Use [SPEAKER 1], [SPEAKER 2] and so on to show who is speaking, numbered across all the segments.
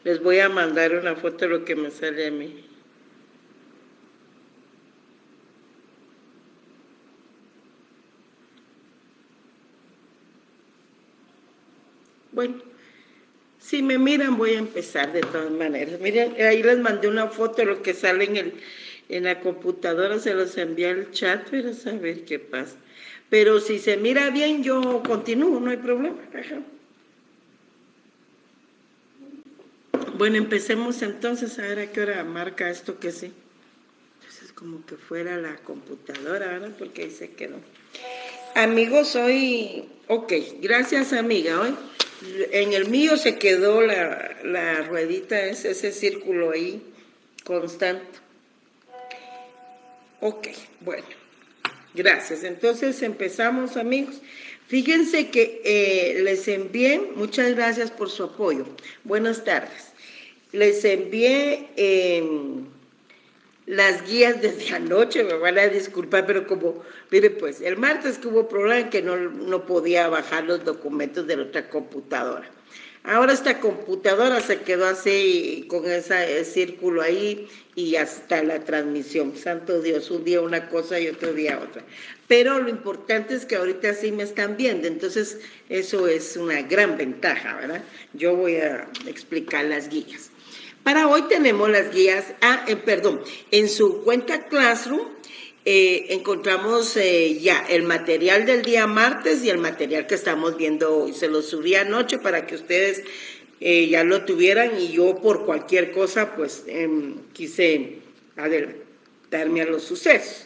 [SPEAKER 1] Les voy a mandar una foto de lo que me sale a mí. Bueno, si me miran voy a empezar de todas maneras. Miren, ahí les mandé una foto de lo que sale en la computadora, se los envié al chat, pero a ver qué pasa. Pero si se mira bien, yo continúo, no hay problema. Ajá. Bueno, empecemos entonces a ver a qué hora marca esto que sí. Entonces como que fuera la computadora, ¿verdad? Porque ahí se quedó. Amigos, hoy, ok, gracias amiga, hoy en el mío se quedó la ruedita, ese círculo ahí constante. Ok, bueno, gracias. Entonces empezamos amigos. Fíjense que les envié, muchas gracias por su apoyo. Buenas tardes. Les envié las guías desde anoche, me van a disculpar, pero como, mire pues, el martes que hubo problema que no podía bajar los documentos de la otra computadora. Ahora esta computadora se quedó así, con ese círculo ahí, y hasta la transmisión, santo Dios, un día una cosa y otro día otra. Pero lo importante es que ahorita sí me están viendo, entonces eso es una gran ventaja, ¿verdad? Yo voy a explicar las guías. Para hoy tenemos las guías, en su cuenta Classroom encontramos ya el material del día martes y el material que estamos viendo hoy. Se lo subí anoche para que ustedes ya lo tuvieran y yo por cualquier cosa pues quise adelantarme a los sucesos.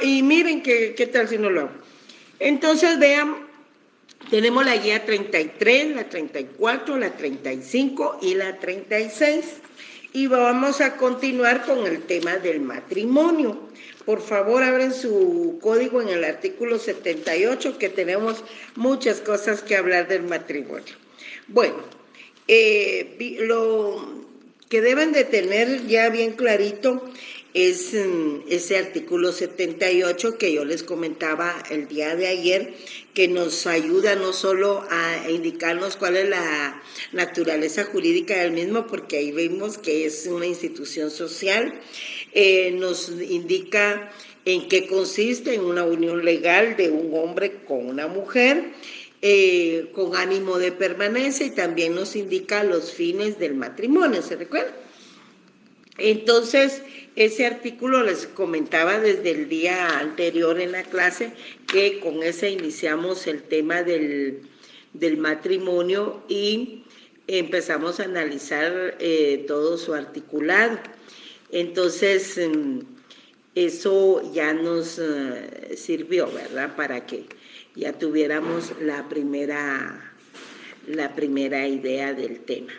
[SPEAKER 1] Y miren qué tal si no lo hago. Entonces vean. Tenemos la guía 33, la 34, la 35 y la 36. Y vamos a continuar con el tema del matrimonio. Por favor, abren su código en el artículo 78, que tenemos muchas cosas que hablar del matrimonio. Bueno, lo que deben de tener ya bien clarito es ese artículo 78 que yo les comentaba el día de ayer, que nos ayuda no solo a indicarnos cuál es la naturaleza jurídica del mismo, porque ahí vemos que es una institución social, nos indica en qué consiste en una unión legal de un hombre con una mujer, con ánimo de permanencia, y también nos indica los fines del matrimonio, ¿se recuerdan? Entonces, ese artículo les comentaba desde el día anterior en la clase, que con ese iniciamos el tema del matrimonio y empezamos a analizar todo su articulado. Entonces, eso ya nos sirvió, ¿verdad? Para que ya tuviéramos la primera idea del tema.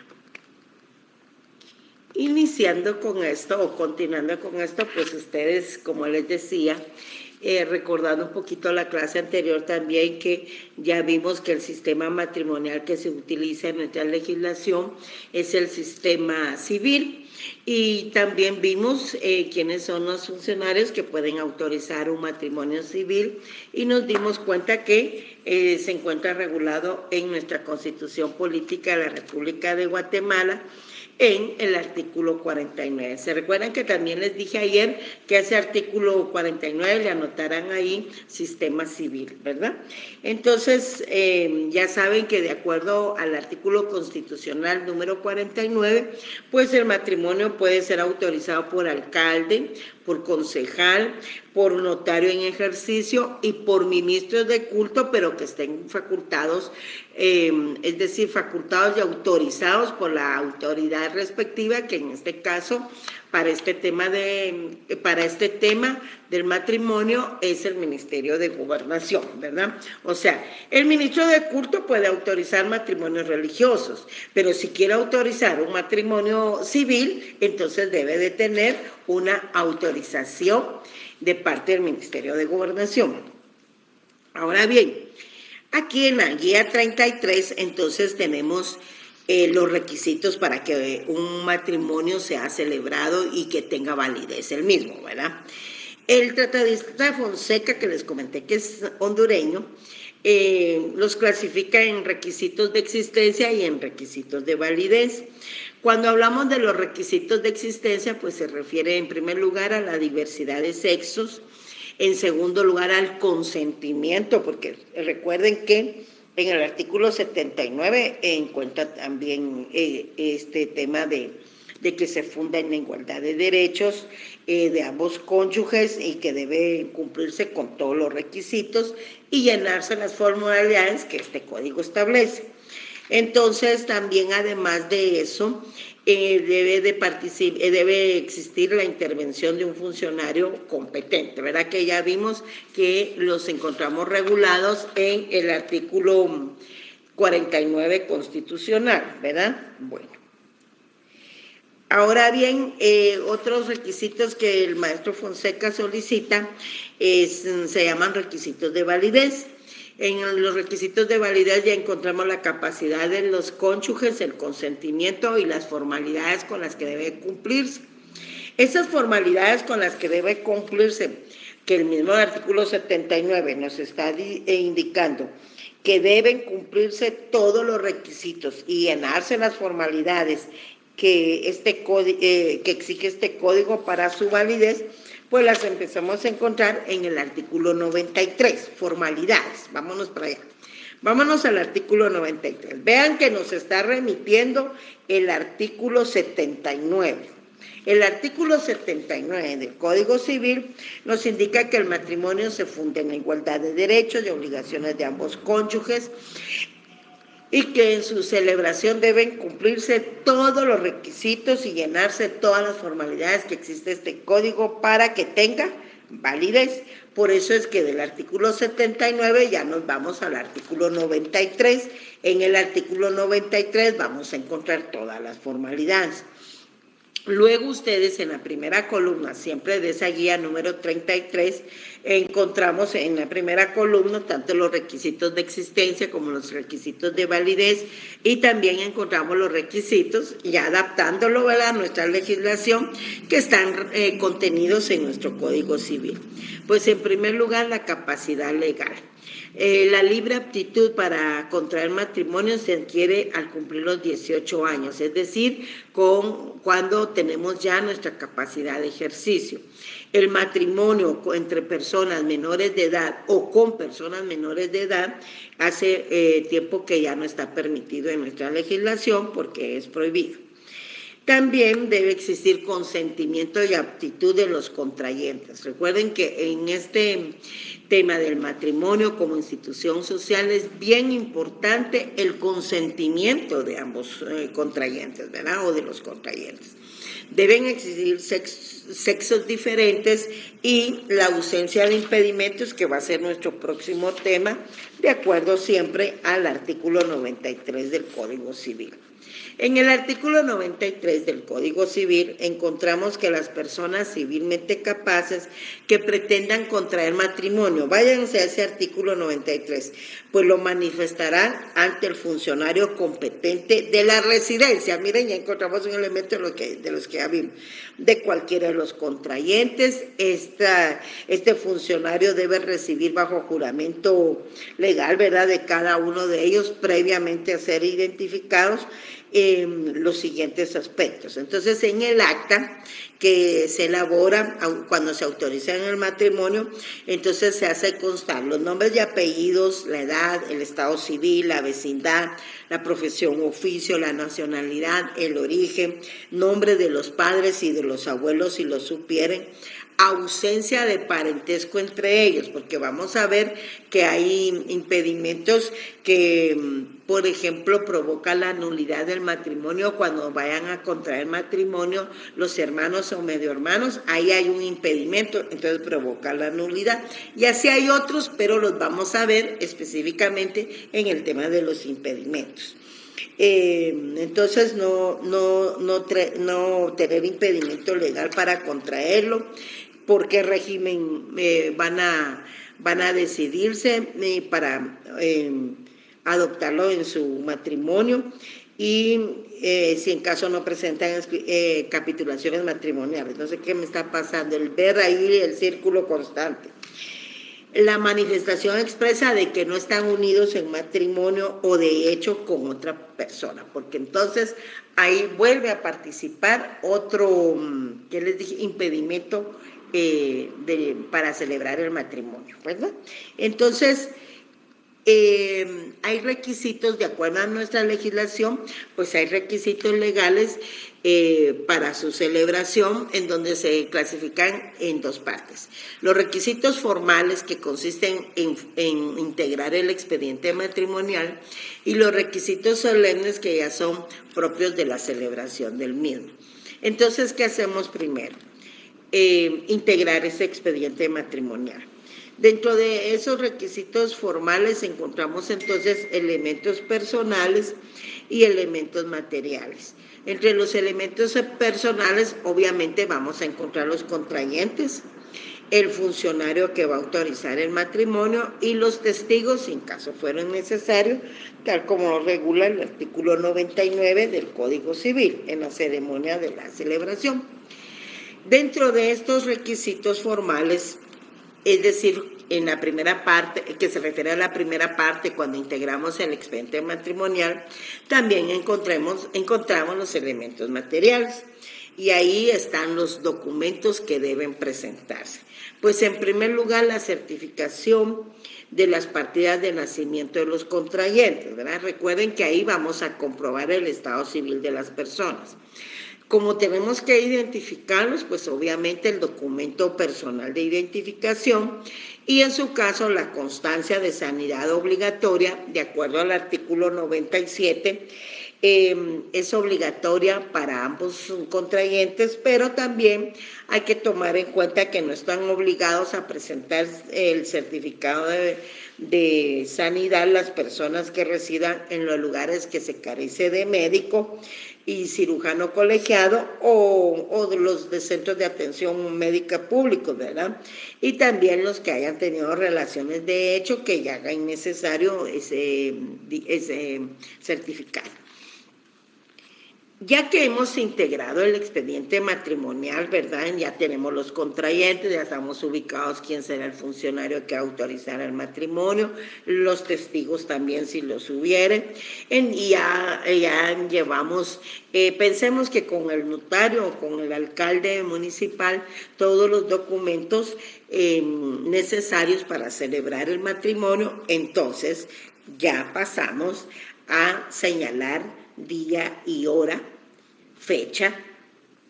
[SPEAKER 1] Iniciando con esto o continuando con esto, pues ustedes, como les decía, recordando un poquito la clase anterior también, que ya vimos que el sistema matrimonial que se utiliza en nuestra legislación es el sistema civil, y también vimos quiénes son los funcionarios que pueden autorizar un matrimonio civil, y nos dimos cuenta que se encuentra regulado en nuestra Constitución Política de la República de Guatemala, en el artículo 49. ¿Se recuerdan que también les dije ayer que ese artículo 49 le anotarán ahí sistema civil, ¿verdad? Entonces, ya saben que de acuerdo al artículo constitucional número 49, pues el matrimonio puede ser autorizado por alcalde, por concejal, por notario en ejercicio y por ministros de culto, pero que estén facultados, es decir, facultados y autorizados por la autoridad respectiva, que en este caso, para este tema del matrimonio, es el Ministerio de Gobernación, ¿verdad? O sea, el ministro de culto puede autorizar matrimonios religiosos, pero si quiere autorizar un matrimonio civil, entonces debe de tener una autorización de parte del Ministerio de Gobernación. Ahora bien, aquí en la guía 33, entonces tenemos los requisitos para que un matrimonio sea celebrado y que tenga validez el mismo, ¿verdad? El tratadista Fonseca, que les comenté que es hondureño, los clasifica en requisitos de existencia y en requisitos de validez. Cuando hablamos de los requisitos de existencia, pues se refiere en primer lugar a la diversidad de sexos, en segundo lugar al consentimiento, porque recuerden que en el artículo 79 encuentra también este tema de que se funda en la igualdad de derechos de ambos cónyuges y que debe cumplirse con todos los requisitos y llenarse las formalidades que este código establece. Entonces, también además de eso, debe existir la intervención de un funcionario competente, ¿verdad? Que ya vimos que los encontramos regulados en el artículo 49 constitucional, ¿verdad? Bueno. Ahora bien, otros requisitos que el maestro Fonseca solicita se llaman requisitos de validez. En los requisitos de validez ya encontramos la capacidad de los cónyuges, el consentimiento y las formalidades con las que debe cumplirse. Esas formalidades con las que debe cumplirse, que el mismo artículo 79 nos está indicando, que deben cumplirse todos los requisitos y llenarse las formalidades que exige este código para su validez, pues las empezamos a encontrar en el artículo 93, formalidades. Vámonos para allá. Vámonos al artículo 93. Vean que nos está remitiendo el artículo 79. El artículo 79 del Código Civil nos indica que el matrimonio se funda en la igualdad de derechos y obligaciones de ambos cónyuges y que en su celebración deben cumplirse todos los requisitos y llenarse todas las formalidades que existe este código para que tenga validez. Por eso es que del artículo 79 ya nos vamos al artículo 93. En el artículo 93 vamos a encontrar todas las formalidades. Luego ustedes en la primera columna, siempre de esa guía número 33, encontramos en la primera columna tanto los requisitos de existencia como los requisitos de validez y también encontramos los requisitos, ya adaptándolo a nuestra legislación, que están contenidos en nuestro Código Civil. Pues en primer lugar, la capacidad legal. La libre aptitud para contraer matrimonio se adquiere al cumplir los 18 años, es decir, cuando tenemos ya nuestra capacidad de ejercicio. El matrimonio entre personas menores de edad o con personas menores de edad hace tiempo que ya no está permitido en nuestra legislación porque es prohibido. También debe existir consentimiento y aptitud de los contrayentes. Recuerden que en este tema del matrimonio como institución social es bien importante el consentimiento de ambos contrayentes, ¿verdad? O de los contrayentes. Deben existir sexos diferentes y la ausencia de impedimentos, que va a ser nuestro próximo tema, de acuerdo siempre al artículo 93 del Código Civil. En el artículo 93 del Código Civil encontramos que las personas civilmente capaces que pretendan contraer matrimonio, váyanse a ese artículo 93, pues lo manifestarán ante el funcionario competente de la residencia. Miren, ya encontramos un elemento de los que ya vimos. De cualquiera de los contrayentes, este funcionario debe recibir bajo juramento legal, ¿verdad?, de cada uno de ellos, previamente a ser identificados, los siguientes aspectos. Entonces, en el acta que se elabora cuando se autoriza en el matrimonio, entonces se hace constar los nombres y apellidos, la edad, el estado civil, la vecindad, la profesión o oficio, la nacionalidad, el origen, nombre de los padres y de los abuelos si lo supieren, ausencia de parentesco entre ellos, porque vamos a ver que hay impedimentos que, por ejemplo, provocan la nulidad del matrimonio cuando vayan a contraer matrimonio los hermanos o medio hermanos, ahí hay un impedimento, entonces provoca la nulidad. Y así hay otros, pero los vamos a ver específicamente en el tema de los impedimentos. Entonces no tener impedimento legal para contraerlo, por qué régimen van a decidirse para adoptarlo en su matrimonio y si en caso no presentan capitulaciones matrimoniales. No sé qué me está pasando, el ver ahí el círculo constante. la manifestación expresa de que no están unidos en matrimonio o de hecho con otra persona, porque entonces ahí vuelve a participar otro, ¿qué les dije? Impedimento para celebrar el matrimonio, ¿verdad? Entonces, hay requisitos, de acuerdo a nuestra legislación, pues hay requisitos legales para su celebración, en donde se clasifican en dos partes. Los requisitos formales, que consisten en integrar el expediente matrimonial, y los requisitos solemnes, que ya son propios de la celebración del mismo. Entonces, ¿qué hacemos primero? Integrar ese expediente matrimonial. Dentro de esos requisitos formales encontramos entonces elementos personales y elementos materiales. Entre los elementos personales, obviamente, vamos a encontrar los contrayentes, el funcionario que va a autorizar el matrimonio y los testigos, en caso fuera necesario, tal como lo regula el artículo 99 del Código Civil en la ceremonia de la celebración. Dentro de estos requisitos formales, es decir, en la primera parte, que se refiere a la primera parte, cuando integramos el expediente matrimonial, también encontramos los elementos materiales. Y ahí están los documentos que deben presentarse. Pues en primer lugar, la certificación de las partidas de nacimiento de los contrayentes, ¿verdad? Recuerden que ahí vamos a comprobar el estado civil de las personas. Como tenemos que identificarlos, pues obviamente el documento personal de identificación y en su caso la constancia de sanidad obligatoria, de acuerdo al artículo 97, es obligatoria para ambos contrayentes, pero también hay que tomar en cuenta que no están obligados a presentar el certificado de sanidad las personas que residan en los lugares que se carece de médico y cirujano colegiado o de los de centros de atención médica públicos, ¿verdad? Y también los que hayan tenido relaciones de hecho que ya hagan necesario ese certificado. Ya que hemos integrado el expediente matrimonial, ¿verdad? Ya tenemos los contrayentes, ya estamos ubicados quién será el funcionario que autorizará el matrimonio, los testigos también si los hubiere, y ya llevamos, pensemos que con el notario o con el alcalde municipal, todos los documentos necesarios para celebrar el matrimonio, entonces ya pasamos a señalar día y hora, fecha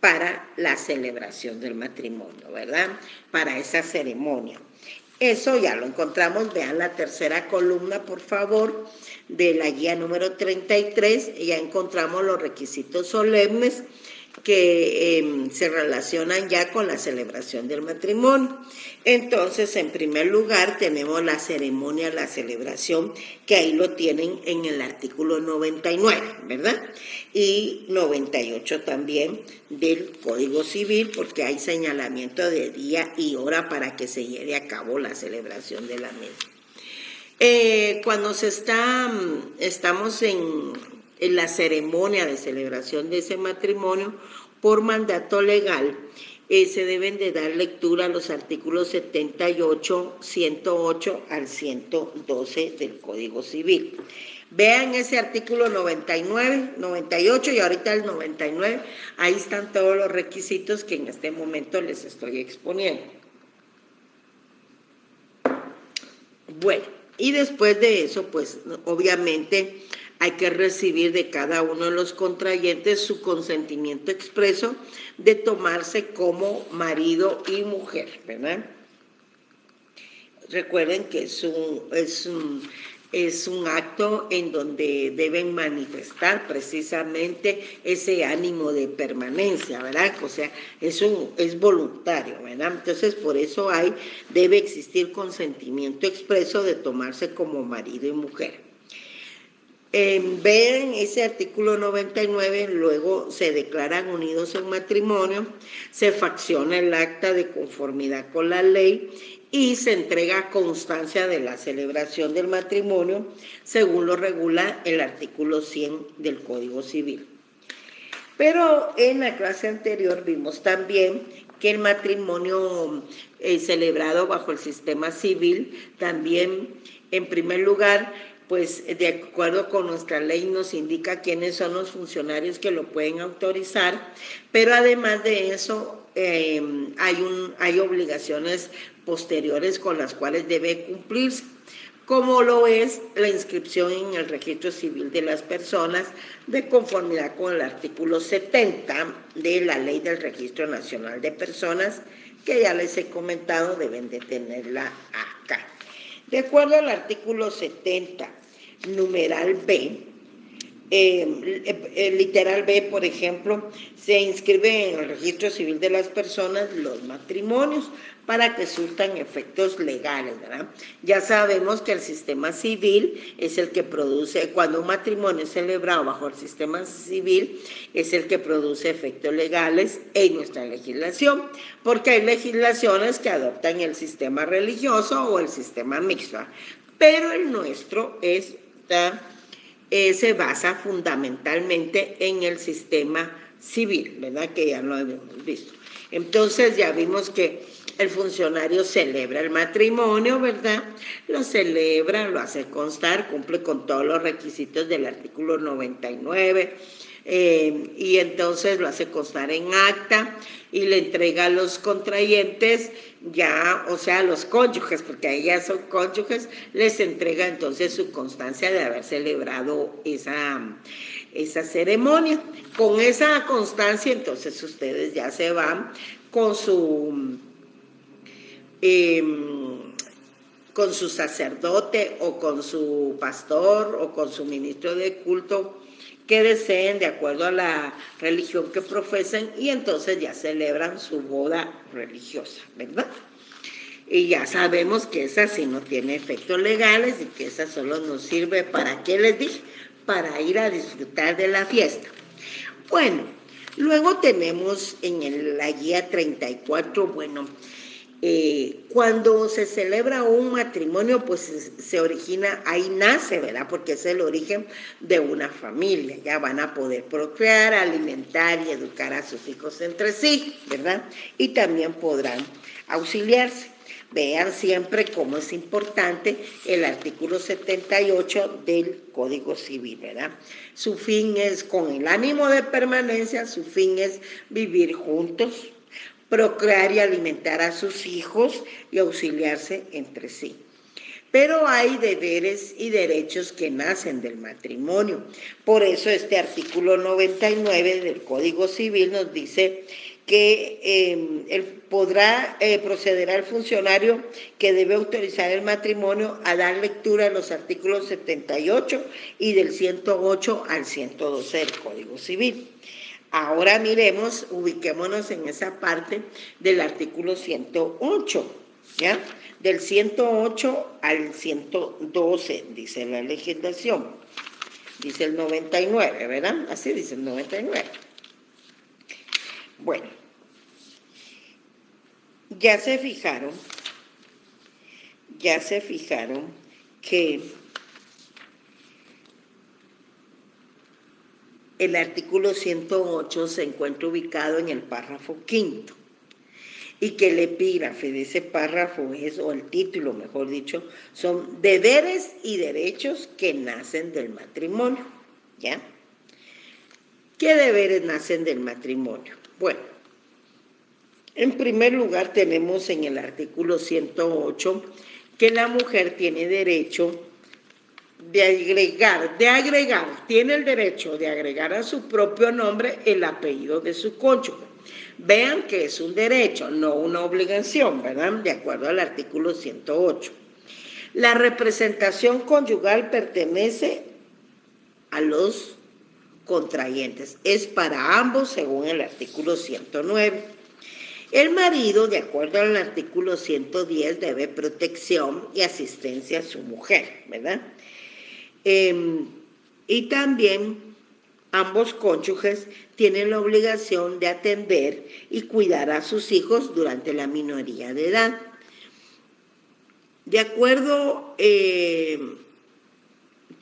[SPEAKER 1] para la celebración del matrimonio, ¿verdad? Para esa ceremonia. Eso ya lo encontramos, vean la tercera columna, por favor, de la guía número 33, ya encontramos los requisitos solemnes que se relacionan ya con la celebración del matrimonio. Entonces, en primer lugar, tenemos la ceremonia, la celebración, que ahí lo tienen en el artículo 99, ¿verdad? Y 98 también del Código Civil, porque hay señalamiento de día y hora para que se lleve a cabo la celebración de la misma. Cuando estamos en la ceremonia de celebración de ese matrimonio, por mandato legal, se deben de dar lectura a los artículos 78, 108 al 112 del Código Civil. Vean ese artículo 99, 98 y ahorita el 99, ahí están todos los requisitos que en este momento les estoy exponiendo. Bueno, y después de eso, pues obviamente hay que recibir de cada uno de los contrayentes su consentimiento expreso de tomarse como marido y mujer, ¿verdad? Recuerden que es un acto en donde deben manifestar precisamente ese ánimo de permanencia, ¿verdad? O sea, es voluntario, ¿verdad? Entonces, por eso debe existir consentimiento expreso de tomarse como marido y mujer. Vean ese artículo 99, luego se declaran unidos en matrimonio, se facciona el acta de conformidad con la ley y se entrega constancia de la celebración del matrimonio, según lo regula el artículo 100 del Código Civil. Pero en la clase anterior vimos también que el matrimonio celebrado bajo el sistema civil también, en primer lugar, pues de acuerdo con nuestra ley nos indica quiénes son los funcionarios que lo pueden autorizar, pero además de eso hay obligaciones posteriores con las cuales debe cumplirse, como lo es la inscripción en el registro civil de las personas de conformidad con el artículo 70 de la Ley del Registro Nacional de Personas, que ya les he comentado, deben de tenerla acá. De acuerdo al artículo 70, numeral B, literal B, por ejemplo, se inscribe en el registro civil de las personas los matrimonios para que surtan efectos legales, ¿verdad? Ya sabemos que el sistema civil es el que produce, cuando un matrimonio es celebrado bajo el sistema civil, es el que produce efectos legales en nuestra legislación, porque hay legislaciones que adoptan el sistema religioso o el sistema mixto, ¿verdad? Pero el nuestro se basa fundamentalmente en el sistema civil, ¿verdad? Que ya lo hemos visto. Entonces ya vimos que el funcionario celebra el matrimonio, ¿verdad? Lo celebra, lo hace constar, cumple con todos los requisitos del artículo 99, y entonces lo hace constar en acta y le entrega a los contrayentes ya, o sea, a los cónyuges, porque ahí ya son cónyuges, les entrega entonces su constancia de haber celebrado esa ceremonia. Con esa constancia, entonces ustedes ya se van con su sacerdote o con su pastor o con su ministro de culto que deseen de acuerdo a la religión que profesen, y entonces ya celebran su boda religiosa, ¿verdad? Y ya sabemos que esa sí no tiene efectos legales y que esa solo nos sirve para, ¿qué les dije? Para ir a disfrutar de la fiesta. Bueno, luego tenemos en la guía 34, bueno, cuando se celebra un matrimonio, pues se origina, ahí nace, ¿verdad? Porque es el origen de una familia. Ya van a poder procrear, alimentar y educar a sus hijos entre sí, ¿verdad? Y también podrán auxiliarse. Vean siempre cómo es importante el artículo 78 del Código Civil, ¿verdad? Su fin es, con el ánimo de permanencia, su fin es vivir juntos, procrear y alimentar a sus hijos y auxiliarse entre sí. Pero hay deberes y derechos que nacen del matrimonio. Por eso este artículo 99 del Código Civil nos dice que procederá el funcionario que debe autorizar el matrimonio a dar lectura a los artículos 78 y del 108 al 112 del Código Civil. Ahora miremos, ubiquémonos en esa parte del artículo 108, ¿ya? Del 108 al 112, dice la legislación. Dice el 99, ¿verdad? Así dice el 99. Bueno, ya se fijaron que el artículo 108 se encuentra ubicado en el párrafo quinto y que el epígrafe de ese párrafo es, o el título mejor dicho, son deberes y derechos que nacen del matrimonio, ¿ya? ¿Qué deberes nacen del matrimonio? Bueno, en primer lugar tenemos en el artículo 108 que la mujer tiene derecho tiene el derecho de agregar a su propio nombre el apellido de su cónyuge. Vean que es un derecho, no una obligación, ¿verdad? De acuerdo al artículo 108. La representación conyugal pertenece a los contrayentes, es para ambos según el artículo 109. El marido, de acuerdo al artículo 110, debe protección y asistencia a su mujer, ¿verdad? Y también ambos cónyuges tienen la obligación de atender y cuidar a sus hijos durante la minoría de edad. De acuerdo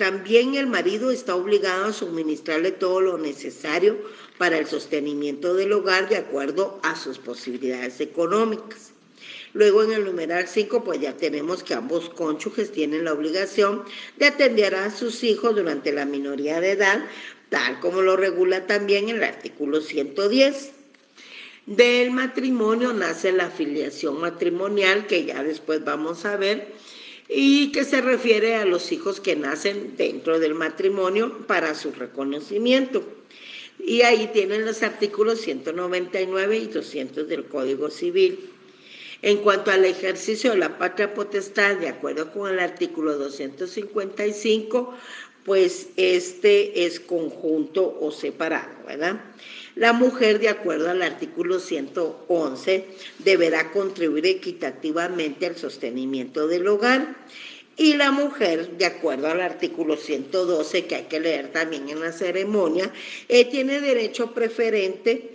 [SPEAKER 1] También el marido está obligado a suministrarle todo lo necesario para el sostenimiento del hogar de acuerdo a sus posibilidades económicas. Luego en el numeral 5 pues ya tenemos que ambos cónyuges tienen la obligación de atender a sus hijos durante la minoría de edad, tal como lo regula también el artículo 110. Del matrimonio nace la filiación matrimonial, que ya después vamos a ver, y que se refiere a los hijos que nacen dentro del matrimonio para su reconocimiento. Y ahí tienen los artículos 199 y 200 del Código Civil. En cuanto al ejercicio de la patria potestad, de acuerdo con el artículo 255, pues este es conjunto o separado, ¿verdad? La mujer, de acuerdo al artículo 111, deberá contribuir equitativamente al sostenimiento del hogar. Y la mujer, de acuerdo al artículo 112, que hay que leer también en la ceremonia, tiene derecho preferente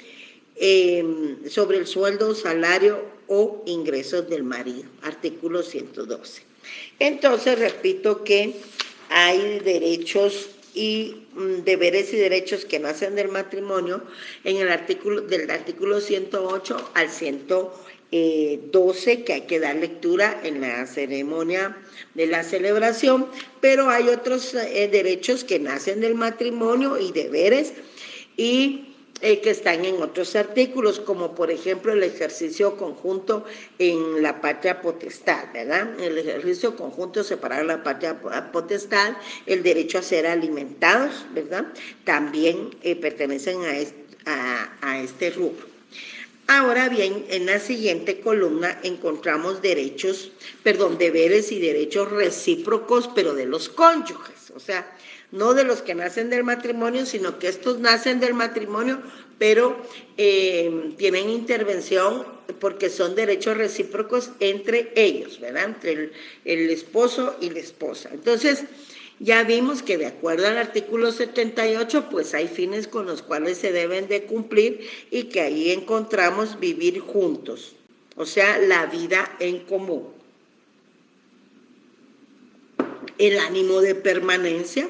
[SPEAKER 1] sobre el sueldo, salario o ingresos del marido, artículo 112. Entonces, repito que hay derechos y deberes y derechos que nacen del matrimonio en el artículo, del artículo 108 al 112, que hay que dar lectura en la ceremonia de la celebración, pero hay otros derechos que nacen del matrimonio y deberes y que están en otros artículos, como por ejemplo el ejercicio conjunto en la patria potestad, ¿verdad? El ejercicio conjunto separado de la patria potestad, el derecho a ser alimentados, ¿verdad? También pertenecen a este rubro. Ahora bien, en la siguiente columna encontramos deberes y derechos recíprocos, pero de los cónyuges, o sea, no de los que nacen del matrimonio, sino que estos nacen del matrimonio, pero tienen intervención porque son derechos recíprocos entre ellos, ¿verdad? Entre el esposo y la esposa. Entonces, ya vimos que de acuerdo al artículo 78, pues hay fines con los cuales se deben de cumplir y que ahí encontramos vivir juntos, o sea, la vida en común. El ánimo de permanencia,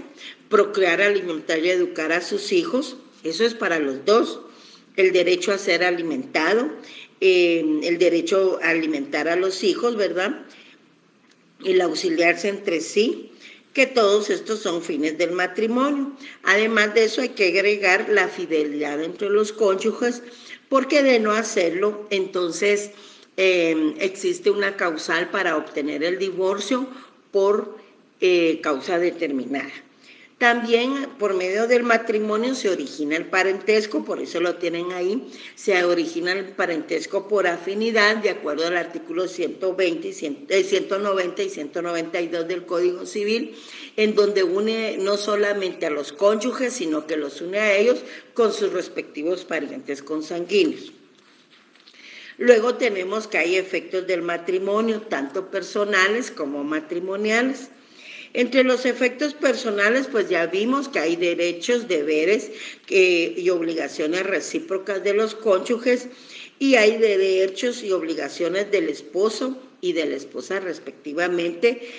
[SPEAKER 1] procrear, alimentar y educar a sus hijos, eso es para los dos. El derecho a ser alimentado, el derecho a alimentar a los hijos, ¿verdad? El auxiliarse entre sí, que todos estos son fines del matrimonio. Además de eso hay que agregar la fidelidad entre los cónyuges, porque de no hacerlo, entonces existe una causal para obtener el divorcio por causa determinada. También por medio del matrimonio se origina el parentesco, por eso lo tienen ahí, se origina el parentesco por afinidad, de acuerdo al artículo 190 y 192 del Código Civil, en donde une no solamente a los cónyuges, sino que los une a ellos con sus respectivos parientes consanguíneos. Luego tenemos que hay efectos del matrimonio, tanto personales como matrimoniales. Entre los efectos personales, pues ya vimos que hay derechos, deberes y obligaciones recíprocas de los cónyuges y hay derechos y obligaciones del esposo y de la esposa respectivamente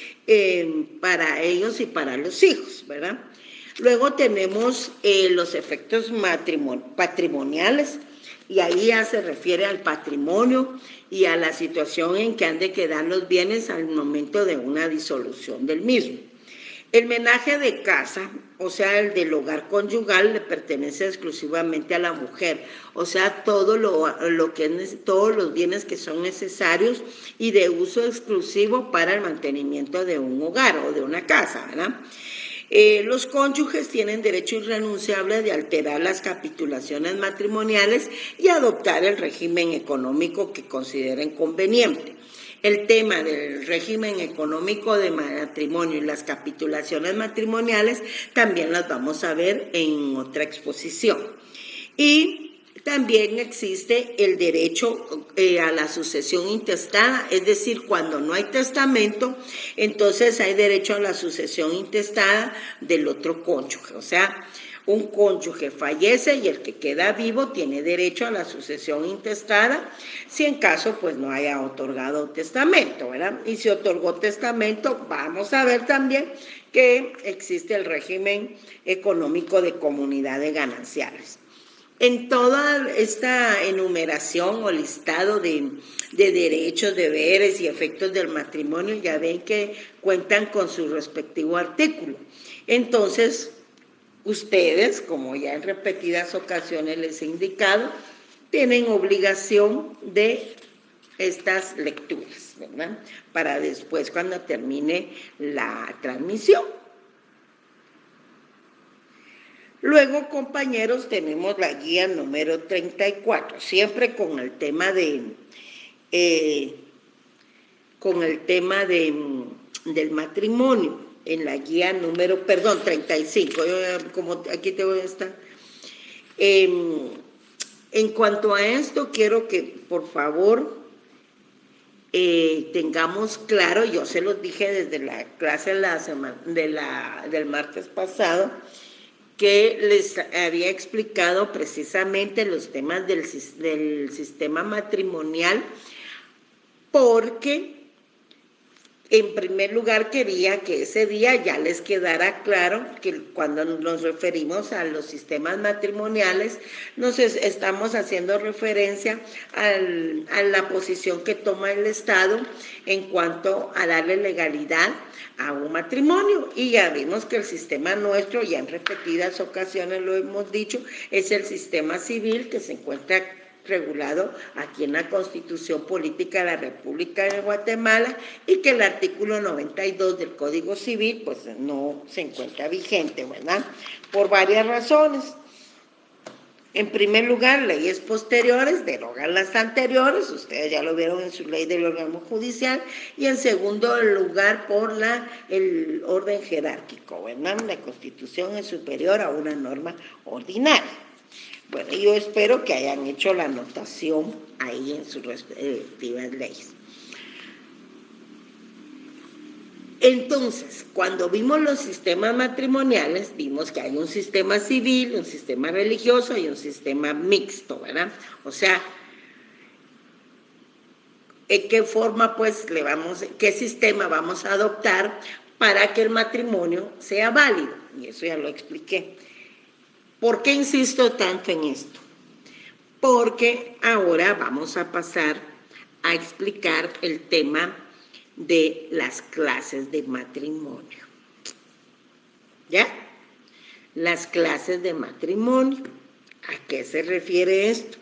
[SPEAKER 1] para ellos y para los hijos, ¿verdad? Luego tenemos los efectos patrimoniales y ahí ya se refiere al patrimonio y a la situación en que han de quedar los bienes al momento de una disolución del mismo. El menaje de casa, o sea, el del hogar conyugal, le pertenece exclusivamente a la mujer, o sea, todos los bienes que son necesarios y de uso exclusivo para el mantenimiento de un hogar o de una casa, ¿verdad? Los cónyuges tienen derecho irrenunciable de alterar las capitulaciones matrimoniales y adoptar el régimen económico que consideren conveniente. El tema del régimen económico de matrimonio y las capitulaciones matrimoniales también las vamos a ver en otra exposición. Y también existe el derecho a la sucesión intestada, es decir, cuando no hay testamento, entonces hay derecho a la sucesión intestada del otro cónyuge, o sea, un cónyuge fallece y el que queda vivo tiene derecho a la sucesión intestada si en caso pues no haya otorgado testamento, ¿verdad? Y si otorgó testamento, vamos a ver también que existe el régimen económico de comunidades gananciales. En toda esta enumeración o listado de derechos, deberes y efectos del matrimonio, ya ven que cuentan con su respectivo artículo. Entonces, ustedes, como ya en repetidas ocasiones les he indicado, tienen obligación de estas lecturas, ¿verdad? Para después, cuando termine la transmisión. Luego, compañeros, tenemos la guía número 34, siempre con el tema del matrimonio, en la guía número, 35, como aquí te voy a estar. En cuanto a esto, quiero que, por favor, tengamos claro, yo se los dije desde la clase del martes pasado, que les había explicado precisamente los temas del sistema matrimonial, porque en primer lugar quería que ese día ya les quedara claro que cuando nos referimos a los sistemas matrimoniales nos estamos haciendo referencia a la posición que toma el Estado en cuanto a darle legalidad a un matrimonio, y ya vimos que el sistema nuestro, ya en repetidas ocasiones lo hemos dicho, es el sistema civil que se encuentra regulado aquí en la Constitución Política de la República de Guatemala, y que el artículo 92 del Código Civil pues no se encuentra vigente, ¿verdad? Por varias razones. En primer lugar, leyes posteriores derogan las anteriores, ustedes ya lo vieron en su ley del órgano judicial, y en segundo lugar, por el orden jerárquico, ¿verdad? La Constitución es superior a una norma ordinaria. Bueno, yo espero que hayan hecho la anotación ahí en sus respectivas leyes. Entonces, cuando vimos los sistemas matrimoniales, vimos que hay un sistema civil, un sistema religioso y un sistema mixto, ¿verdad? O sea, ¿en qué forma, pues, qué sistema vamos a adoptar para que el matrimonio sea válido? Y eso ya lo expliqué. ¿Por qué insisto tanto en esto? Porque ahora vamos a pasar a explicar el tema de las clases de matrimonio. ¿Ya? Las clases de matrimonio. ¿A qué se refiere esto?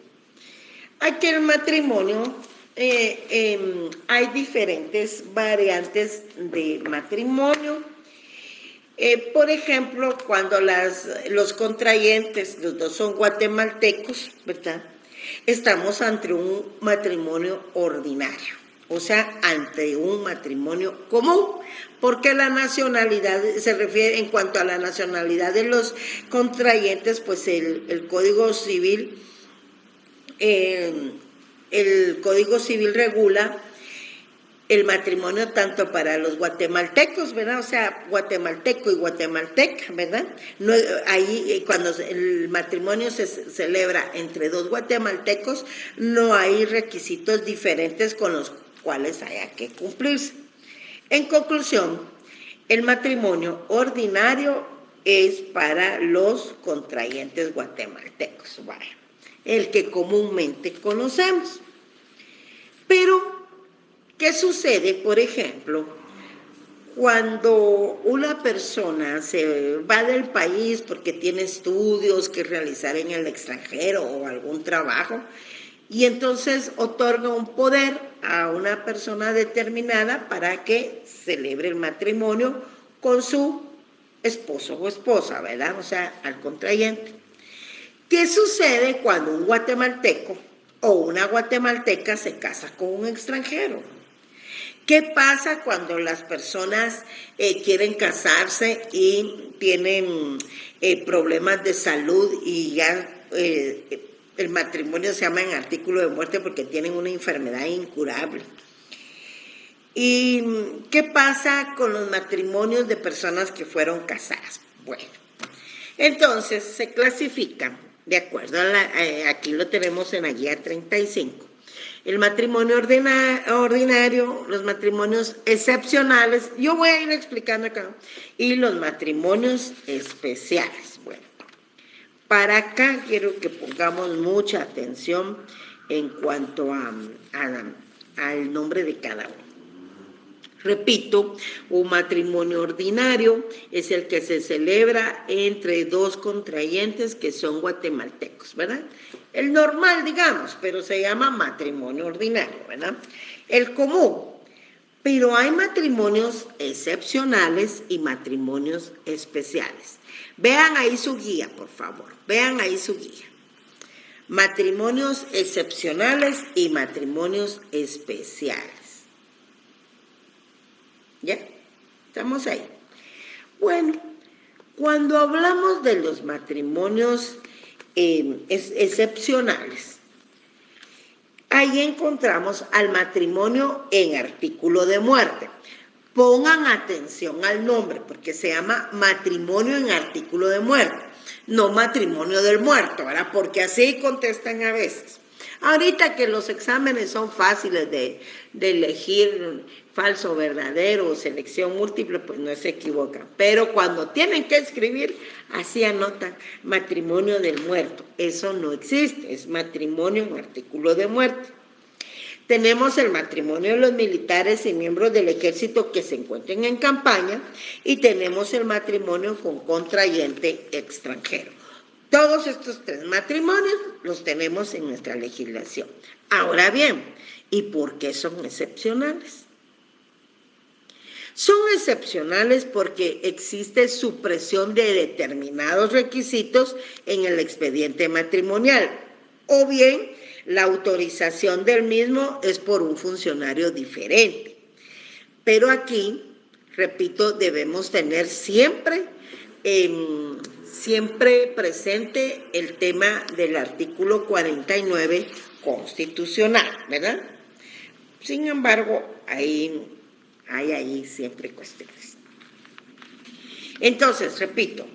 [SPEAKER 1] A que el matrimonio, hay diferentes variantes de matrimonio. Por ejemplo, cuando los contrayentes, los dos son guatemaltecos, ¿verdad? Estamos ante un matrimonio ordinario. O sea, ante un matrimonio común, porque la nacionalidad se refiere, en cuanto a la nacionalidad de los contrayentes, pues el Código Civil, regula el matrimonio tanto para los guatemaltecos, ¿verdad? O sea, guatemalteco y guatemalteca, ¿verdad? No, ahí, cuando el matrimonio se celebra entre dos guatemaltecos, no hay requisitos diferentes con los cuales haya que cumplirse. En conclusión, el matrimonio ordinario es para los contrayentes guatemaltecos, vaya, el que comúnmente conocemos. Pero, ¿qué sucede, por ejemplo, cuando una persona se va del país porque tiene estudios que realizar en el extranjero o algún trabajo, y entonces otorga un poder a una persona determinada para que celebre el matrimonio con su esposo o esposa, ¿verdad? O sea, al contrayente. ¿Qué sucede cuando un guatemalteco o una guatemalteca se casa con un extranjero? ¿Qué pasa cuando las personas quieren casarse y tienen problemas de salud y ya el matrimonio se llama en artículo de muerte porque tienen una enfermedad incurable? ¿Y qué pasa con los matrimonios de personas que fueron casadas? Bueno, entonces se clasifican, de acuerdo a aquí lo tenemos en la guía 35, El matrimonio ordinario, los matrimonios excepcionales, yo voy a ir explicando acá, y los matrimonios especiales. Bueno, para acá quiero que pongamos mucha atención en cuanto al nombre de cada uno. Repito, un matrimonio ordinario es el que se celebra entre dos contrayentes que son guatemaltecos, ¿verdad? El normal, digamos, pero se llama matrimonio ordinario, ¿verdad? El común. Pero hay matrimonios excepcionales y matrimonios especiales. Vean ahí su guía, por favor. Vean ahí su guía. Matrimonios excepcionales y matrimonios especiales. ¿Ya? ¿Estamos ahí? Bueno, cuando hablamos de los matrimonios excepcionales, ahí encontramos al matrimonio en artículo de muerte. Pongan atención al nombre, porque se llama matrimonio en artículo de muerte, no matrimonio del muerto, ¿verdad? Porque así contestan a veces. Ahorita que los exámenes son fáciles de elegir falso o verdadero o selección múltiple, pues no se equivocan. Pero cuando tienen que escribir, así anotan matrimonio del muerto. Eso no existe, es matrimonio en artículo de muerte. Tenemos el matrimonio de los militares y miembros del ejército que se encuentren en campaña y tenemos el matrimonio con contrayente extranjero. Todos estos tres matrimonios los tenemos en nuestra legislación. Ahora bien, ¿y por qué son excepcionales? Son excepcionales porque existe supresión de determinados requisitos en el expediente matrimonial, o bien la autorización del mismo es por un funcionario diferente. Pero aquí, repito, debemos tener siempre presente el tema del artículo 49 constitucional, ¿verdad? Sin embargo, hay ahí siempre cuestiones. Entonces, repito,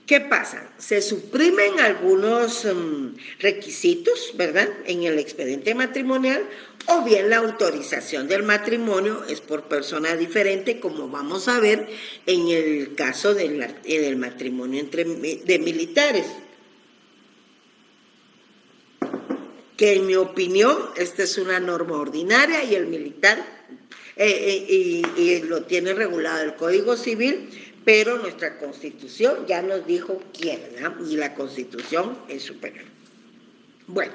[SPEAKER 1] ¿qué pasa? Se suprimen algunos requisitos, ¿verdad?, en el expediente matrimonial, o bien la autorización del matrimonio es por persona diferente, como vamos a ver en el caso del matrimonio de militares. Que en mi opinión, esta es una norma ordinaria y el militar y lo tiene regulado el Código Civil, pero nuestra Constitución ya nos dijo quién, ¿no? Y la Constitución es superior. Bueno,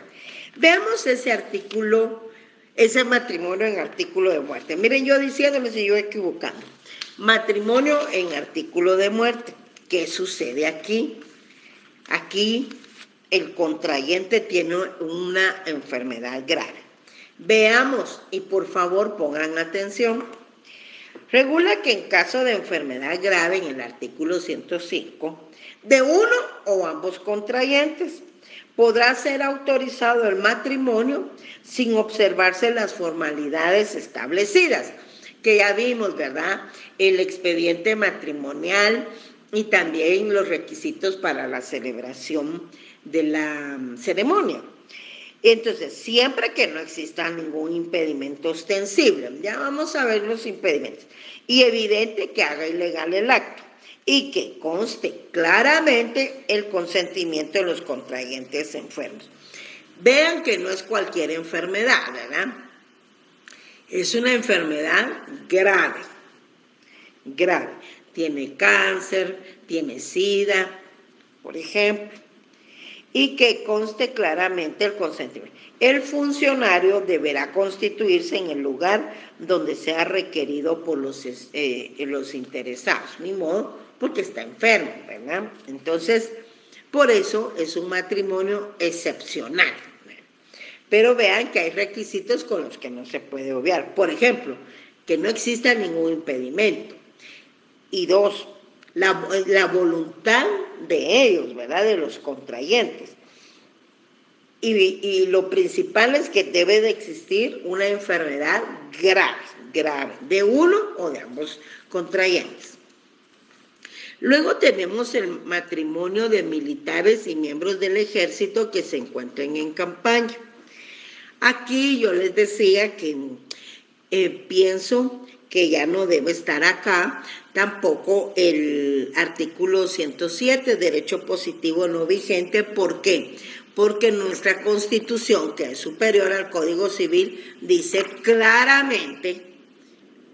[SPEAKER 1] veamos ese artículo, ese matrimonio en artículo de muerte. Miren, yo diciéndome si yo equivocando. Matrimonio en artículo de muerte. ¿Qué sucede aquí? Aquí el contrayente tiene una enfermedad grave. Veamos, y por favor pongan atención. Regula que en caso de enfermedad grave, en el artículo 105, de uno o ambos contrayentes, podrá ser autorizado el matrimonio sin observarse las formalidades establecidas, que ya vimos, ¿verdad? El expediente matrimonial y también los requisitos para la celebración de la ceremonia. Entonces, siempre que no exista ningún impedimento ostensible, ya vamos a ver los impedimentos, y evidente que haga ilegal el acto, y que conste claramente el consentimiento de los contrayentes enfermos. Vean que no es cualquier enfermedad, ¿verdad? Es una enfermedad grave, grave. Tiene cáncer, tiene SIDA, por ejemplo. Y que conste claramente el consentimiento. El funcionario deberá constituirse en el lugar donde sea requerido por los interesados, ni modo, porque está enfermo, ¿verdad? Entonces, por eso es un matrimonio excepcional. Pero vean que hay requisitos con los que no se puede obviar. Por ejemplo, que no exista ningún impedimento. Y dos, la voluntad de ellos, ¿verdad?, de los contrayentes. Y lo principal es que debe de existir una enfermedad grave, de uno o de ambos contrayentes. Luego tenemos el matrimonio de militares y miembros del ejército que se encuentren en campaña. Aquí yo les decía que pienso que ya no debe estar acá tampoco el artículo 107, derecho positivo no vigente. ¿Por qué? Porque nuestra Constitución, que es superior al Código Civil, dice claramente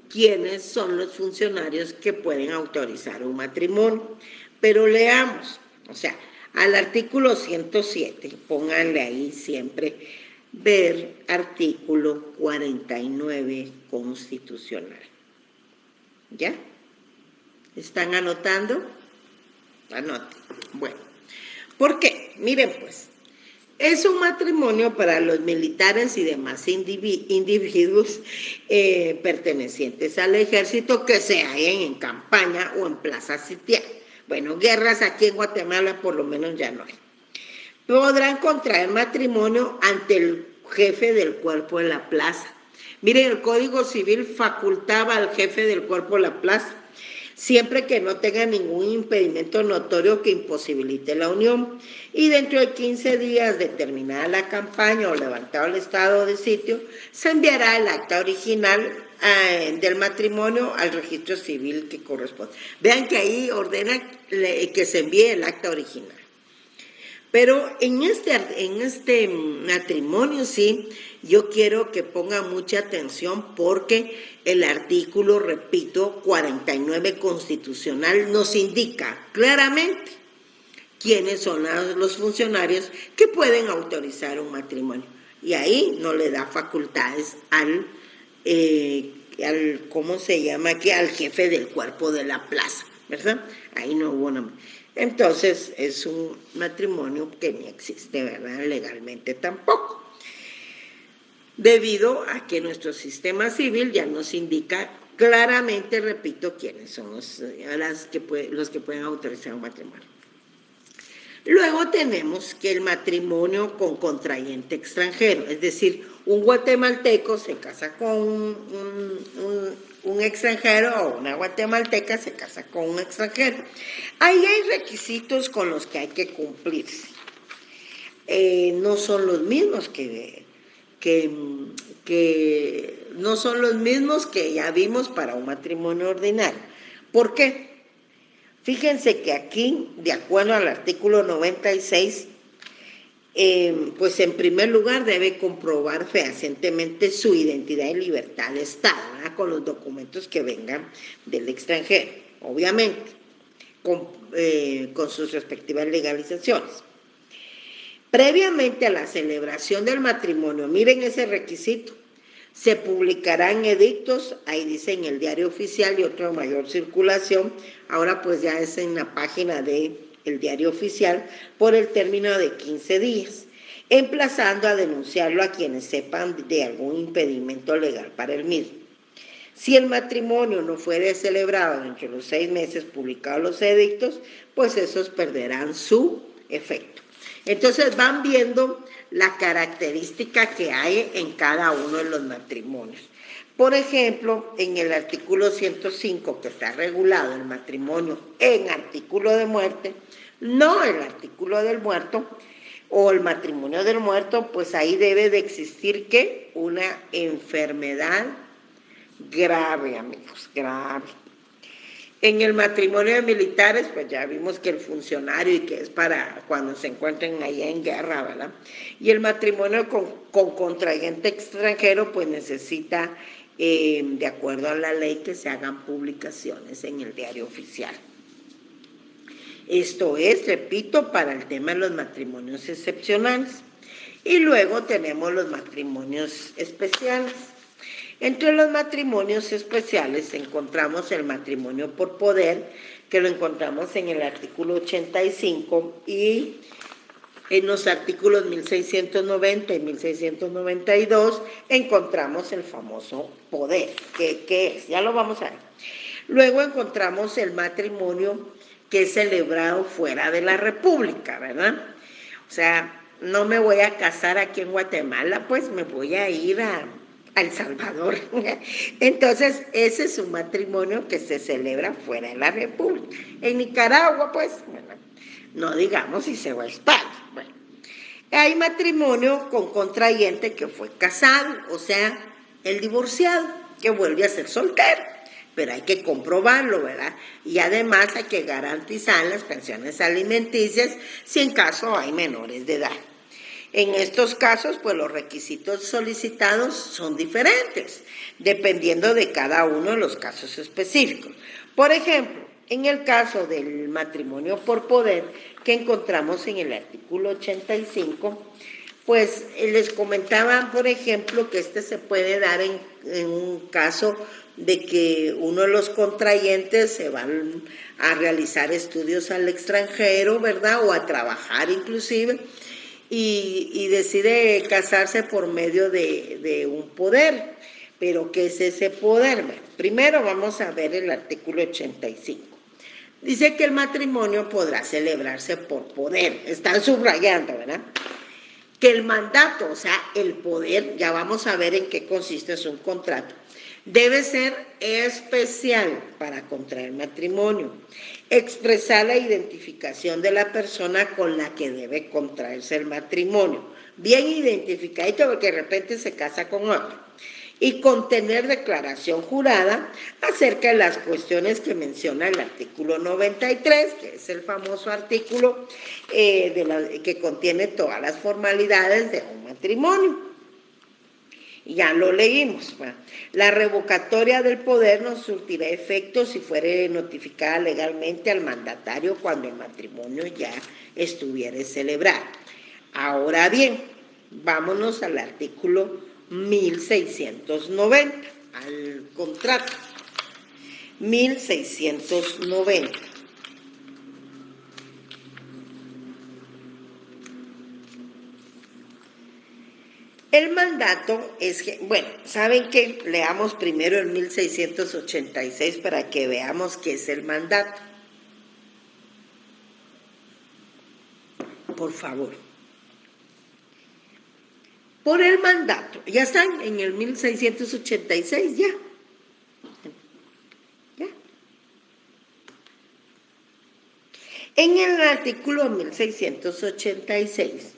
[SPEAKER 1] quiénes son los funcionarios que pueden autorizar un matrimonio. Pero leamos, o sea, al artículo 107, pónganle ahí siempre, ver artículo 49 constitucional. ¿Ya? ¿Están anotando? Anoten. Bueno, ¿por qué? Miren pues, es un matrimonio para los militares y demás individuos pertenecientes al ejército que se hallen en campaña o en plaza sitiada. Bueno, guerras aquí en Guatemala por lo menos ya no hay. Podrán contraer matrimonio ante el jefe del cuerpo de la plaza. Miren, el Código Civil facultaba al jefe del cuerpo de la plaza, siempre que no tenga ningún impedimento notorio que imposibilite la unión, y dentro de 15 días de terminada la campaña o levantado el estado de sitio, se enviará el acta original del matrimonio al registro civil que corresponde. Vean que ahí ordena que se envíe el acta original. Pero en este matrimonio sí, yo quiero que pongan mucha atención porque el artículo, repito, 49 constitucional nos indica claramente quiénes son los funcionarios que pueden autorizar un matrimonio. Y ahí no le da facultades al ¿cómo se llama aquí? Al jefe del cuerpo de la plaza, ¿verdad? Ahí no hubo nombre. Entonces es un matrimonio que ni existe, ¿verdad? Legalmente tampoco. Debido a que nuestro sistema civil ya nos indica claramente, repito, quiénes son los que pueden autorizar un matrimonio. Luego tenemos que el matrimonio con contrayente extranjero, es decir, un guatemalteco se casa con un extranjero o una guatemalteca se casa con un extranjero. Ahí hay requisitos con los que hay que cumplirse. No son los mismos que no son los mismos que ya vimos para un matrimonio ordinario. ¿Por qué? Fíjense que aquí, de acuerdo al artículo 96, pues en primer lugar debe comprobar fehacientemente su identidad y libertad de Estado, ¿verdad? Con los documentos que vengan del extranjero, obviamente, con sus respectivas legalizaciones. Previamente a la celebración del matrimonio, miren ese requisito, se publicarán edictos, ahí dice en el diario oficial y otro de mayor circulación, ahora pues ya es en la página del diario oficial, por el término de 15 días, emplazando a denunciarlo a quienes sepan de algún impedimento legal para el mismo. Si el matrimonio no fuere celebrado dentro de los 6 meses publicados los edictos, pues esos perderán su efecto. Entonces van viendo la característica que hay en cada uno de los matrimonios. Por ejemplo, en el artículo 105, que está regulado el matrimonio en artículo de muerte, no el artículo del muerto o el matrimonio del muerto, pues ahí debe de existir ¿qué? Una enfermedad grave, amigos, grave. En el matrimonio de militares, pues ya vimos que el funcionario y que es para cuando se encuentren allá en guerra, ¿verdad? Y el matrimonio con contrayente extranjero, pues necesita, de acuerdo a la ley, que se hagan publicaciones en el diario oficial. Esto es, repito, para el tema de los matrimonios excepcionales. Y luego tenemos los matrimonios especiales. Entre los matrimonios especiales encontramos el matrimonio por poder, que lo encontramos en el artículo 85 y en los artículos 1690 y 1692 encontramos el famoso poder. ¿Qué es? Ya lo vamos a ver. Luego encontramos el matrimonio que es celebrado fuera de la República, ¿verdad? O sea, no me voy a casar aquí en Guatemala, pues me voy a ir a El Salvador. Entonces, ese es un matrimonio que se celebra fuera de la República. En Nicaragua, pues, bueno, no digamos si se va a España. Bueno, Hay matrimonio con contrayente que fue casado, o sea, el divorciado, que vuelve a ser soltero. Pero hay que comprobarlo, ¿verdad? Y además hay que garantizar las pensiones alimenticias si en caso hay menores de edad. En estos casos, pues los requisitos solicitados son diferentes, dependiendo de cada uno de los casos específicos. Por ejemplo, en el caso del matrimonio por poder, que encontramos en el artículo 85, pues les comentaba, por ejemplo, que se puede dar en un caso de que uno de los contrayentes se van a realizar estudios al extranjero, ¿verdad? O a trabajar inclusive, y decide casarse por medio de un poder. ¿Pero qué es ese poder? Bueno, primero vamos a ver el artículo 85. Dice que el matrimonio podrá celebrarse por poder. Están subrayando, ¿verdad? Que el mandato, o sea, el poder, ya vamos a ver en qué consiste, es un contrato, debe ser especial para contraer matrimonio, expresar la identificación de la persona con la que debe contraerse el matrimonio, bien identificadito porque de repente se casa con otro, y contener declaración jurada acerca de las cuestiones que menciona el artículo 93, que es el famoso artículo que contiene todas las formalidades de un matrimonio. Ya lo leímos. Bueno, la revocatoria del poder no surtirá efecto si fuere notificada legalmente al mandatario cuando el matrimonio ya estuviera celebrado. Ahora bien, vámonos al artículo 1690, al contrato. 1690. El mandato es que, bueno, ¿saben qué? Leamos primero el 1686 para que veamos qué es el mandato. Por favor. Por el mandato, ya están en el 1686, ya. En el artículo 1686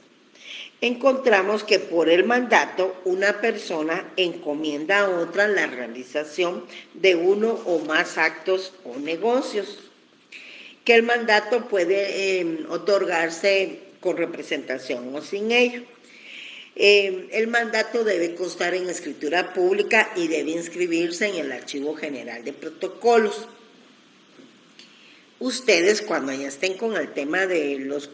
[SPEAKER 1] encontramos que por el mandato una persona encomienda a otra la realización de uno o más actos o negocios, que el mandato puede otorgarse con representación o sin ello. El mandato debe constar en escritura pública y debe inscribirse en el Archivo General de Protocolos. Ustedes, cuando ya estén con el tema de los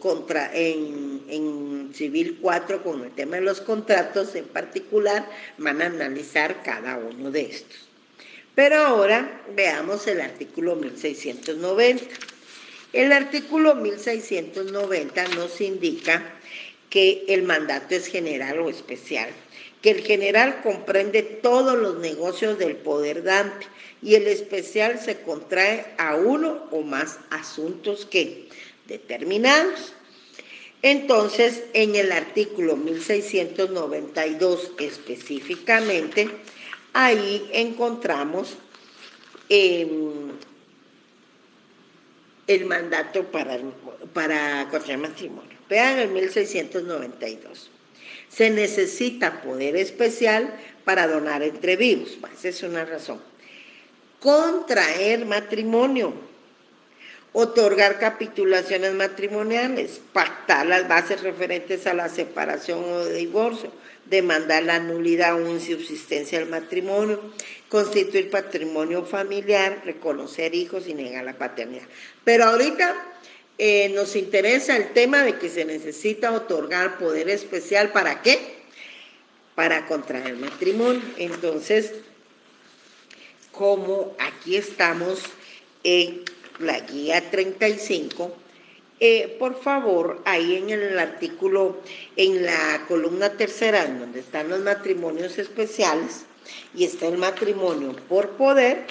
[SPEAKER 1] en Civil 4, con el tema de los contratos en particular, van a analizar cada uno de estos. Pero ahora veamos el artículo 1690. El artículo 1690 nos indica que el mandato es general o especial, que el general comprende todos los negocios del poder dante y el especial se contrae a uno o más asuntos que determinados. Entonces, en el artículo 1692 específicamente, ahí encontramos el mandato para contraer matrimonio. Vean el 1692. Se necesita poder especial para donar entre vivos. Esa es una razón. Contraer matrimonio, otorgar capitulaciones matrimoniales, pactar las bases referentes a la separación o divorcio, demandar la nulidad o insubsistencia del matrimonio, constituir patrimonio familiar, reconocer hijos y negar la paternidad. Pero ahorita nos interesa el tema de que se necesita otorgar poder especial. ¿Para qué? Para contraer matrimonio. Entonces, como aquí estamos en la guía 35, por favor, ahí en el artículo, en la columna tercera, en donde están los matrimonios especiales, y está el matrimonio por poder,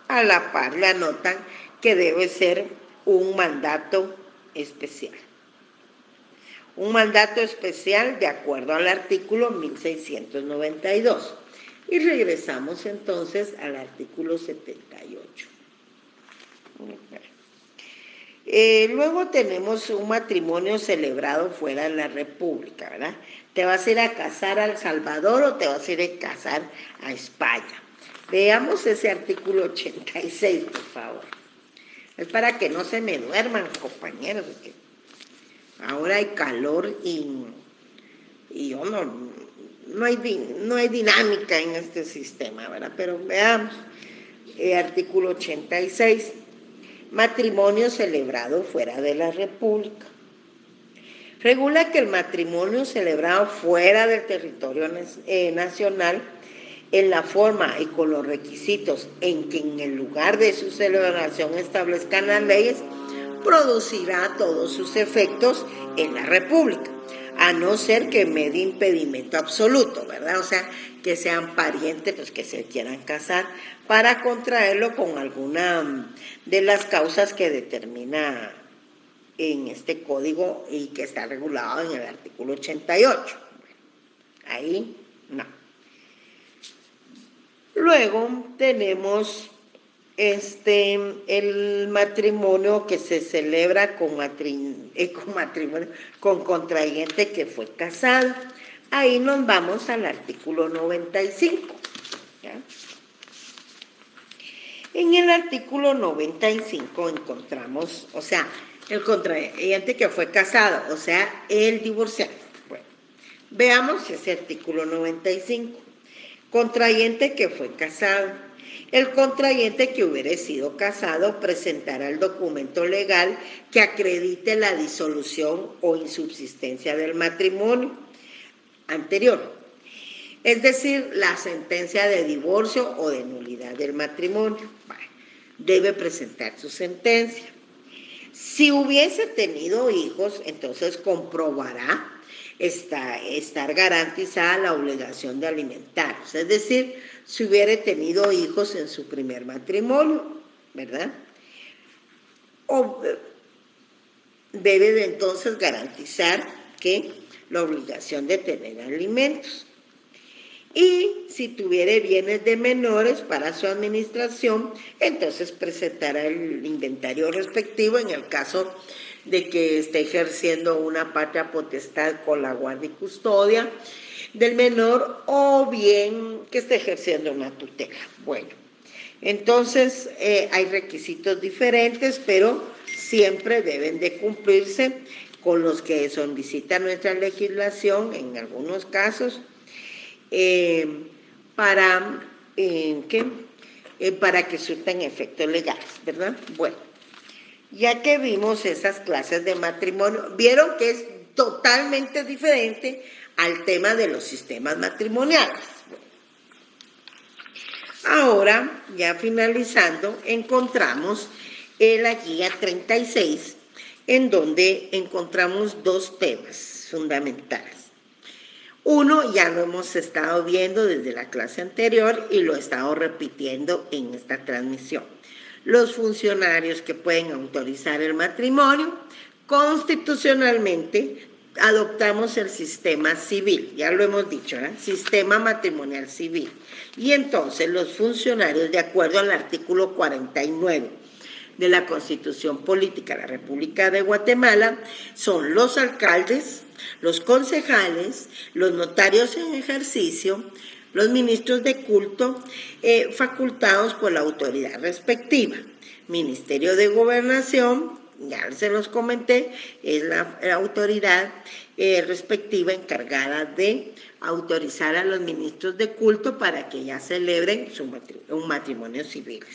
[SPEAKER 1] a la par le anotan que debe ser un mandato especial. Un mandato especial de acuerdo al artículo 1692. Y regresamos entonces al artículo 78. Luego tenemos un matrimonio celebrado fuera de la República, ¿verdad? ¿Te vas a ir a casar a El Salvador o te vas a ir a casar a España? Veamos ese artículo 86, por favor. Es para que no se me duerman, compañeros, porque ahora hay calor y yo no hay dinámica en este sistema, ¿verdad? Pero veamos, artículo 86, matrimonio celebrado fuera de la República. Regula que el matrimonio celebrado fuera del territorio nacional, en la forma y con los requisitos en que en el lugar de su celebración establezcan las leyes, producirá todos sus efectos en la República, a no ser que medie impedimento absoluto, ¿verdad? O sea, que sean parientes, pues que se quieran casar, para contraerlo con alguna de las causas que determina en este código y que está regulado en el artículo 88. Ahí no. Luego tenemos el matrimonio que se celebra con contrayente que fue casado. Ahí nos vamos al artículo 95. ¿Ya? En el artículo 95 encontramos, o sea, el contrayente que fue casado, o sea, el divorciado. Bueno, veamos ese artículo 95. Contrayente que fue casado. El contrayente que hubiere sido casado presentará el documento legal que acredite la disolución o insubsistencia del matrimonio anterior, es decir, la sentencia de divorcio o de nulidad del matrimonio. Debe presentar su sentencia. Si hubiese tenido hijos, entonces comprobará estar garantizada la obligación de alimentarlos, es decir, si hubiera tenido hijos en su primer matrimonio, ¿verdad? O debe de entonces garantizar que la obligación de tener alimentos. Y si tuviere bienes de menores para su administración, entonces presentará el inventario respectivo en el caso de que esté ejerciendo una patria potestad con la guardia y custodia del menor o bien que esté ejerciendo una tutela. Bueno, entonces hay requisitos diferentes, pero siempre deben de cumplirse con los que solicita nuestra legislación en algunos casos para que surtan efectos legales, ¿verdad? Bueno, ya que vimos esas clases de matrimonio, vieron que es totalmente diferente al tema de los sistemas matrimoniales. Ahora, ya finalizando, encontramos la guía 36, en donde encontramos dos temas fundamentales. Uno ya lo hemos estado viendo desde la clase anterior y lo he estado repitiendo en esta transmisión. Los funcionarios que pueden autorizar el matrimonio, constitucionalmente adoptamos el sistema civil, ya lo hemos dicho, ¿eh? Sistema matrimonial civil. Y entonces los funcionarios, de acuerdo al artículo 49 de la Constitución Política de la República de Guatemala, son los alcaldes, los concejales, los notarios en ejercicio, los ministros de culto, facultados por la autoridad respectiva. Ministerio de Gobernación, ya se los comenté, es la autoridad respectiva encargada de autorizar a los ministros de culto para que ya celebren un matrimonio civil.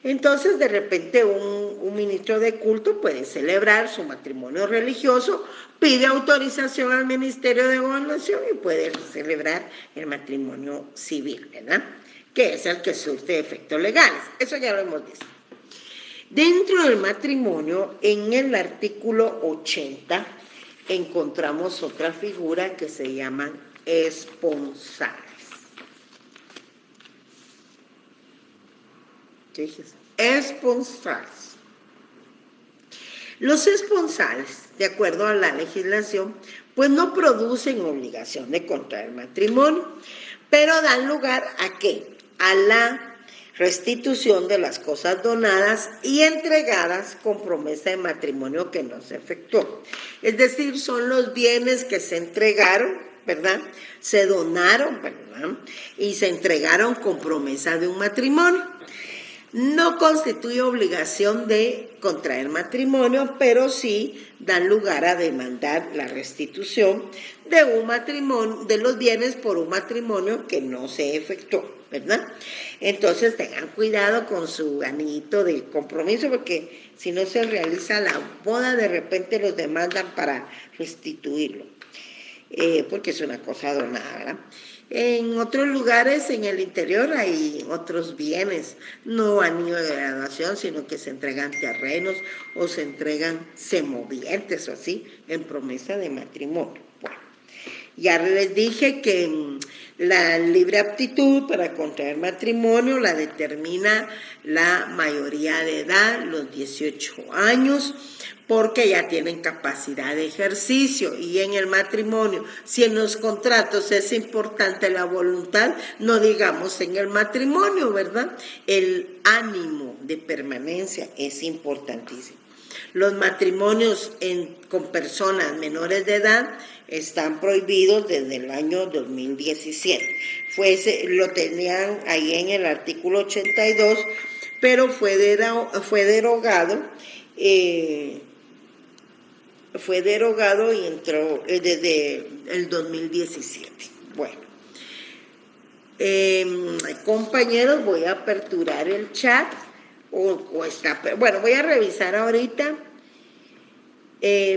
[SPEAKER 1] Entonces, de repente, un ministro de culto puede celebrar su matrimonio religioso, pide autorización al Ministerio de Gobernación y puede celebrar el matrimonio civil, ¿verdad? Que es el que surte efectos legales. Eso ya lo hemos visto. Dentro del matrimonio, en el artículo 80, encontramos otra figura que se llaman esponsales. Fíjense, esponsales. Los esponsales, de acuerdo a la legislación, pues no producen obligación de contraer matrimonio, pero dan lugar ¿a qué? restitución de las cosas donadas y entregadas con promesa de matrimonio que no se efectuó. Es decir, son los bienes que se entregaron, ¿verdad? Se donaron, ¿verdad? Y se entregaron con promesa de un matrimonio. No constituye obligación de contraer matrimonio, pero sí dan lugar a demandar la restitución de un matrimonio, de los bienes por un matrimonio que no se efectuó, ¿verdad? Entonces tengan cuidado con su anillito de compromiso, porque si no se realiza la boda, de repente los demandan para restituirlo, porque es una cosa donada, ¿verdad? En otros lugares, en el interior, hay otros bienes, no anillo de graduación, sino que se entregan terrenos o se entregan semovientes o así, en promesa de matrimonio. Bueno, ya les dije que la libre aptitud para contraer matrimonio la determina la mayoría de edad, los 18 años, porque ya tienen capacidad de ejercicio. Y en el matrimonio, si en los contratos es importante la voluntad, no digamos en el matrimonio, ¿verdad? El ánimo de permanencia es importantísimo. Los matrimonios con personas menores de edad están prohibidos desde el año 2017. Lo tenían ahí en el artículo 82, pero fue derogado. Fue derogado y entró desde el 2017. Bueno, compañeros, voy a aperturar el chat. Bueno, voy a revisar ahorita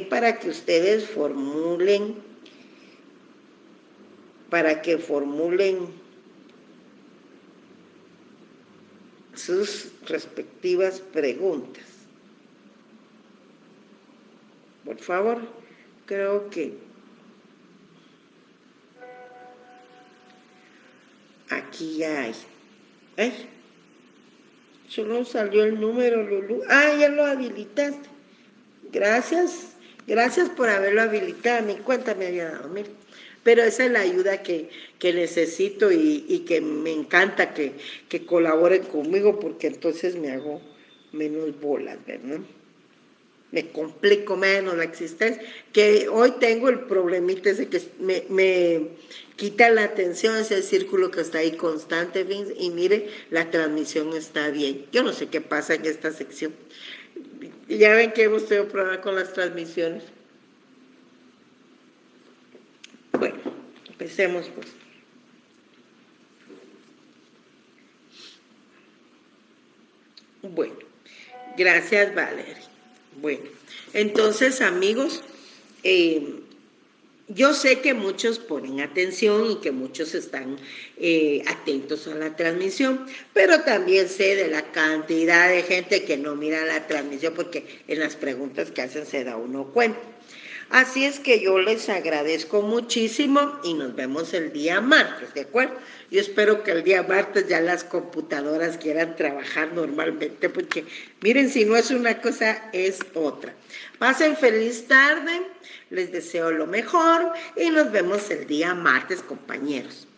[SPEAKER 1] para que ustedes formulen sus respectivas preguntas. Por favor, creo que aquí ya hay. Solo salió el número, Lulú. Ya lo habilitaste. Gracias por haberlo habilitado. Ni cuenta me había dado, mire. Pero esa es la ayuda que necesito y que me encanta que colaboren conmigo, porque entonces me hago menos bolas, ¿verdad? Me complico menos la existencia, que hoy tengo el problemita ese que me quita la atención, ese círculo que está ahí constante, y mire, la transmisión está bien. Yo no sé qué pasa en esta sección. Ya ven que hemos tenido problemas con las transmisiones. Bueno, empecemos pues. Bueno, gracias, Valeria. Bueno, entonces, amigos, yo sé que muchos ponen atención y que muchos están atentos a la transmisión, pero también sé de la cantidad de gente que no mira la transmisión, porque en las preguntas que hacen se da uno cuenta. Así es que yo les agradezco muchísimo y nos vemos el día martes, ¿de acuerdo? Yo espero que el día martes ya las computadoras quieran trabajar normalmente, porque miren, si no es una cosa, es otra. Pasen feliz tarde, les deseo lo mejor y nos vemos el día martes, compañeros.